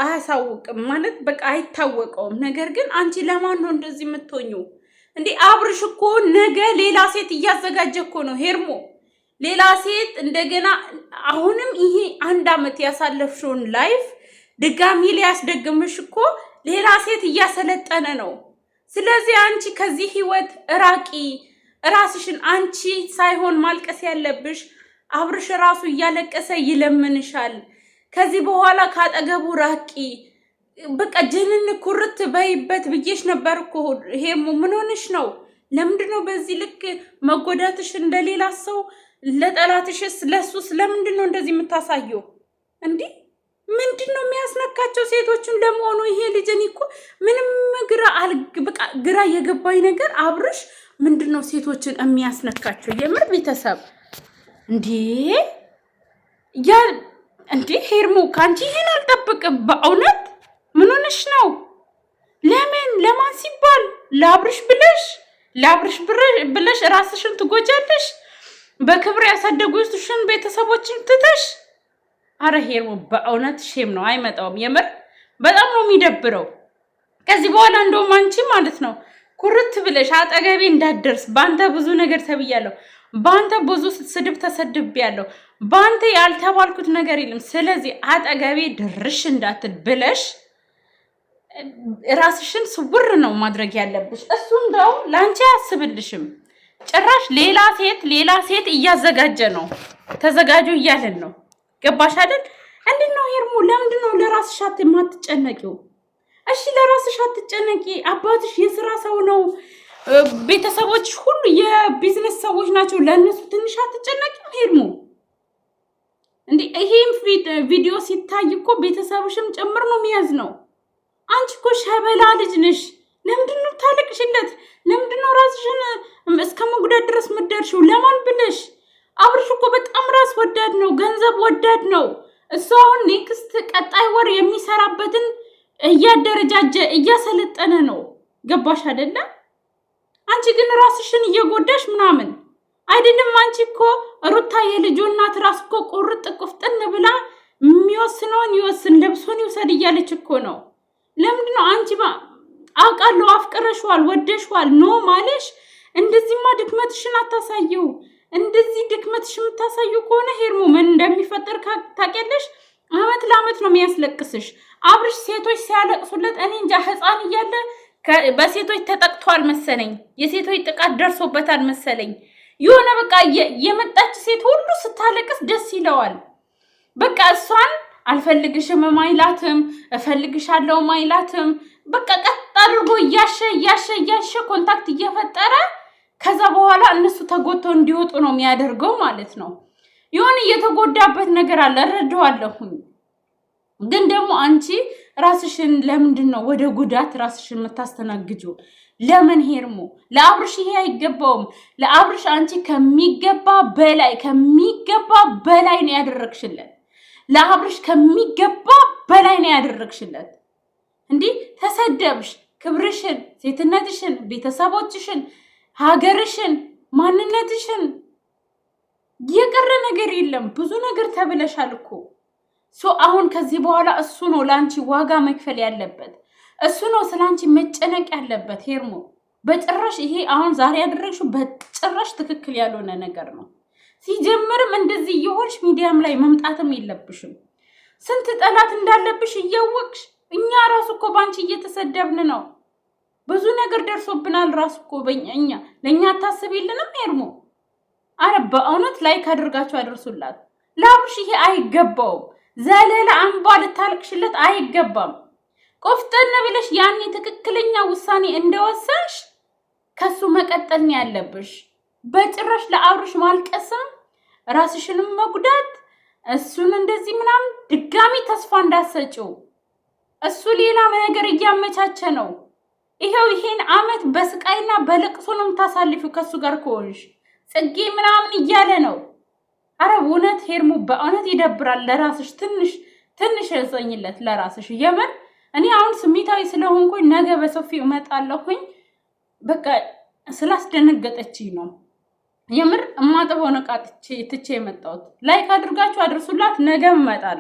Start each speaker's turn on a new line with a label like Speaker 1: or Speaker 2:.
Speaker 1: አያሳውቅም ማለት በቃ አይታወቀውም። ነገር ግን አንቺ ለማን ነው እንደዚህ የምትሆኙ እንዴ? አብርሽ እኮ ነገ ሌላ ሴት እያዘጋጀ እኮ ነው ሄርሞ፣ ሌላ ሴት እንደገና አሁንም ይሄ 1 አመት ያሳለፍሽውን ላይፍ ድጋሚ ሊያስደግምሽ እኮ ሌላ ሴት እያሰለጠነ ነው። ስለዚህ አንቺ ከዚህ ህይወት ራቂ። ራስሽን አንቺ ሳይሆን ማልቀስ ያለብሽ አብርሽ ራሱ እያለቀሰ ይለምንሻል። ከዚህ በኋላ ካጠገቡ ራቂ። በቃ ጀንን ኩርት በይበት ብዬሽ ነበር እኮ ሄርሞ። ምን ሆነሽ ነው? ለምንድነው በዚህ ልክ መጎዳትሽ እንደሌላ ሰው ለጠላትሽስ ለሱስ ለምንድነው እንደዚህ የምታሳየው እንዴ? ምንድነው የሚያስነካቸው ሴቶችን ለመሆኑ? ይሄ ልጅን እኮ ምንም ግራ የገባኝ ነገር አብርሽ ምንድነው ሴቶችን የሚያስነካቸው? የምር ቤተሰብ እንዴ እንዴ ሄርሞ ካንቺ ይሄን አልጠብቅም በእውነት። ምን ሆነሽ ነው? ለማን ሲባል? ለአብርሽ ብለሽ ራስሽን ትጎጃለሽ? በክብር ያሳደጉሽን ቤተሰቦችን ትተሽ? አረ ሄርሞ በእውነት ሼም ነው። አይመጣውም። የምር በጣም ነው የሚደብረው። ከዚህ በኋላ እንደውም አንቺ ማለት ነው ኩርት ብለሽ አጠገቤ እንዳትደርስ። ባንተ ብዙ ነገር ተብያለሁ። ባንተ ብዙ ስድብ ተሰድቤያለሁ። ባንተ ያልተባልኩት ነገር የለም። ስለዚህ አጠገቤ ድርሽ እንዳትል ብለሽ ራስሽን ስውር ነው ማድረግ ያለብሽ። እሱ እንደው ላንቺ አያስብልሽም። ጭራሽ ሌላ ሴት እያዘጋጀ ነው። ተዘጋጁ እያለን ነው። ገባሽ አይደል? እንዴት ነው ሄርሞ? ለምንድን ነው ለራስሽ የማትጨነቂው? እሺ ለራስሽ አትጨነቂ። አባትሽ የስራ ሰው ነው። ቤተሰቦች ሁሉ የቢዝነስ ሰዎች ናቸው። ለእነሱ ትንሽ አትጨነቂም ሄርሞ? እንዴ ይሄም ቪዲዮ ሲታይ እኮ ቤተሰብሽም ጭምር ነው የሚያዝ ነው። አንቺ እኮ ሸበላ ልጅ ነሽ። ለምንድን ነው ታለቅሽለት? ለምንድን ነው ራስሽን እስከ መጉዳት ድረስ ምደርሽው? ለማን ብለሽ? አብርሽ እኮ በጣም ራስ ወዳድ ነው፣ ገንዘብ ወዳድ ነው። እሱ አሁን ኔክስት ቀጣይ ወር የሚሰራበትን እያደረጃጀ እያሰለጠነ ነው። ገባሽ አይደለ? አንቺ ግን ራስሽን እየጎዳሽ ምናምን አይደለም። አንቺ እኮ ሩታ የልጁ እናት ራስ እኮ ቁርጥ ቁፍጥን ብላ የሚወስነውን ይወስን ልብሱን ይውሰድ እያለች እኮ ነው። ለምንድን ነው አንቺ አውቃለሁ አፍቅረሽዋል ወደሽዋል ኖ ማለሽ? እንደዚህማ ድክመትሽን አታሳየው። እንደዚህ ድክመትሽ የምታሳየው ከሆነ ሄርሞ ምን እንደሚፈጠር ታውቂያለሽ? አመት ለአመት ነው የሚያስለቅስሽ። አብርሽ ሴቶች ሲያለቅሱለት እኔ እንጃ ህፃን እያለ በሴቶች ተጠቅቷል መሰለኝ፣ የሴቶች ጥቃት ደርሶበታል መሰለኝ። የሆነ በቃ የመጣች ሴት ሁሉ ስታለቅስ ደስ ይለዋል። በቃ እሷን አልፈልግሽም ማይላትም እፈልግሻለሁ ማይላትም። በቃ ቀጥ አድርጎ እያሸ ኮንታክት እየፈጠረ ከዛ በኋላ እነሱ ተጎተው እንዲወጡ ነው የሚያደርገው ማለት ነው። የሆነ የተጎዳበት ነገር አለ እረዳዋለሁኝ። ግን ደግሞ አንቺ ራስሽን ለምንድን ነው ወደ ጉዳት ራስሽን የምታስተናግጂው? ለምን ሄርሞ? ለአብርሽ ይሄ አይገባውም። ለአብርሽ አንቺ ከሚገባ በላይ ነው ያደረግሽለት። ለአብርሽ ከሚገባ በላይ ነው ያደረግሽለት። እንዲህ ተሰደብሽ፣ ክብርሽን፣ ሴትነትሽን፣ ቤተሰቦችሽን፣ ሀገርሽን፣ ማንነትሽን የቀረ ነገር የለም። ብዙ ነገር ተብለሻል እኮ። አሁን ከዚህ በኋላ እሱ ነው ለአንቺ ዋጋ መክፈል ያለበት። እሱ ነው ስላንቺ መጨነቅ ያለበት ሄርሞ። በጭራሽ ይሄ አሁን ዛሬ ያደረግሽው በጭራሽ ትክክል ያልሆነ ነገር ነው። ሲጀምርም እንደዚህ እየሆንሽ ሚዲያም ላይ መምጣትም የለብሽም። ስንት ጠላት እንዳለብሽ እያወቅሽ እኛ ራሱ እኮ ባንቺ እየተሰደብን ነው። ብዙ ነገር ደርሶብናል። ራሱ እኮ ለእኛ አታስቢልንም ሄርሞ? አረ በእውነት ላይክ አድርጋችሁ አድርሱላት። ለአብርሽ ይሄ አይገባውም። ዘለላ አንባ ልታልቅሽለት አይገባም። ቆፍጠን ብለሽ ያኔ ትክክለኛ ውሳኔ እንደወሰንሽ ከሱ መቀጠል ነው ያለብሽ። በጭራሽ ለአብርሽ ማልቀስም ራስሽንም መጉዳት እሱን እንደዚህ ምናምን ድጋሚ ተስፋ እንዳሰጪው። እሱ ሌላ ነገር እያመቻቸ ነው። ይሄን አመት በስቃይና በለቅሶ ነው የምታሳልፊው ከሱ ጋር ከሆንሽ። ጽጌ ምናምን እያለ ነው። አረ እውነት ሄርሞ በእውነት ይደብራል። ለራስሽ ትንሽ ያዘኝለት ለራስሽ። የምር እኔ አሁን ስሜታዊ ስለሆንኩኝ ነገ በሰፊው እመጣለሁኝ። በቃ ስላስደነገጠችኝ ነው የምር እማጥበው ነቃ ትቼ የመጣሁት። ላይክ አድርጋችሁ አድርሱላት። ነገ እመጣለሁ።